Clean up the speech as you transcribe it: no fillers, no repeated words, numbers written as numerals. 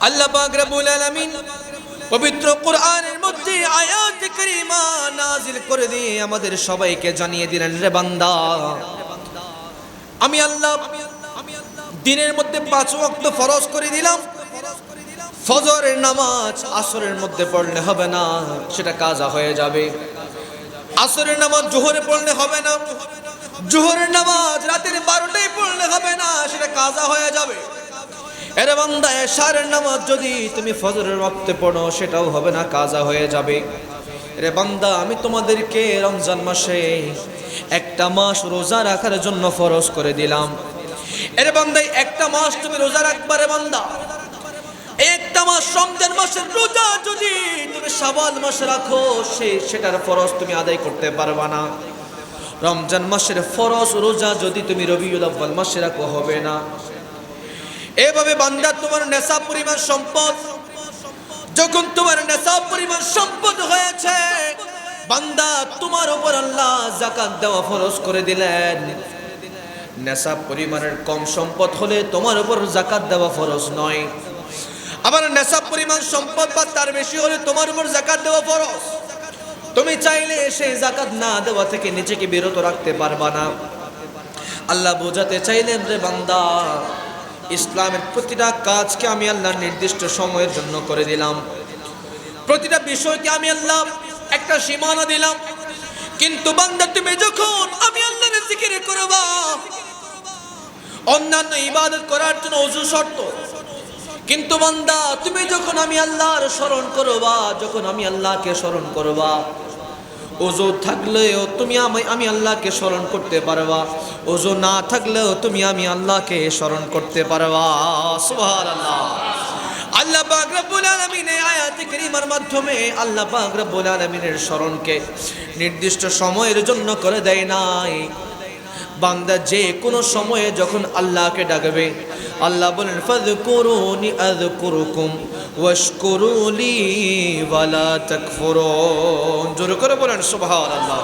আল্লাহ পাক রব্বুল আলামিন পবিত্র কোরআনের মধ্যে আয়াত কারীমা নাযিল করে দিয়ে আমাদের সবাইকে জানিয়ে দিলেন, রে বান্দা, আমি আল্লাহ দিনের মধ্যে 5 ওয়াক্ত ফরজ করে দিলাম। ফজরের নামাজ আসরের মধ্যে পড়লে হবে না, সেটা কাজা হয়ে যাবে। আসরের নামাজ জোহরে পড়লে হবে না, জোহরের নামাজ রাতের 12টায় পড়লে হবে না, সেটা কাজা হয়ে যাবে। এরে বান্দা, এশারের নামাজ যদি তুমি ফজরের ওয়াক্তে পড়ো সেটাও হবে না, কাজা হয়ে যাবে। রে বান্দা, আমি তোমাদেরকে রমজান মাসে একটা মাস রোজা রাখার জন্য ফরজ করে দিলাম। এরে বান্দা, একটা মাস তুমি রোজা রাখবা। রে বান্দা, একটা মাস রমজান মাসের রোজা যদি তুমি শাবান মাসে রাখো, সেটার ফরজ তুমি আদায় করতে পারবা না। রমজান মাসের ফরজ রোজা যদি তুমি রবিউল আউয়াল মাসে রাখো, হবে না। এভাবে বান্দা, তোমার নেশাব পরিমাণ সম্পদ, যখন তোমার নেশাব পরিমাণ সম্পদ হয়েছে, বান্দা তোমার উপর আল্লাহ যাকাত দেওয়া ফরজ করে দিলেন। নেশাব পরিমাণের কম সম্পদ হলে তোমার উপর যাকাত দেওয়া ফরজ নয়। আবার নেশাব পরিমাণ সম্পদ বা তার বেশি হলে তোমার উপর যাকাত দেওয়া ফরজ। তুমি চাইলে সেই যাকাত না দেওয়া থেকে নিজেকে বিরত রাখতে পারবা না। আল্লাহ বোঝাতে চাইলেন, রে বান্দা, ইসলামের প্রতিটা কাজকে আমি আল্লাহ নির্দিষ্ট সময়ের জন্য করে দিলাম। প্রতিটা বিষয়কে আমি আল্লাহ একটা সীমানা দিলাম। কিন্তু বান্দা, তুমি যখন আমি আল্লাহর জিকির করবা, অন্যান্য ইবাদত করার জন্য ওযু শর্ত। কিন্তু বান্দা, তুমি যখন আমি আল্লাহর স্মরণ করবা, যখন আমি আল্লাহকে স্মরণ করবা, ওযু থাকলেও তুমি আমি আল্লাহকে স্মরণ করতে পারবা, ওযু না থাকলেও তুমি আমি আল্লাহকে স্মরণ করতে পারবা। সুবহানাল্লাহ। আল্লাহ পাক রব্বুল আলামিন এই আয়াতে কারীমার মাধ্যমে আল্লাহ পাক রব্বুল আলামিনের স্মরণকে নির্দিষ্ট সময়ের জন্য করে দেয় নাই। বান্দা যে কোনো সময়ে যখন আল্লাহকে ডাকবে, আল্লাহ বলেন, ফাযকুরুনি আযকুরুকুম ওয়াশকুরুলি ওয়ালা তাকফুরুন। জোরে করে বলেন সুবহানাল্লাহ।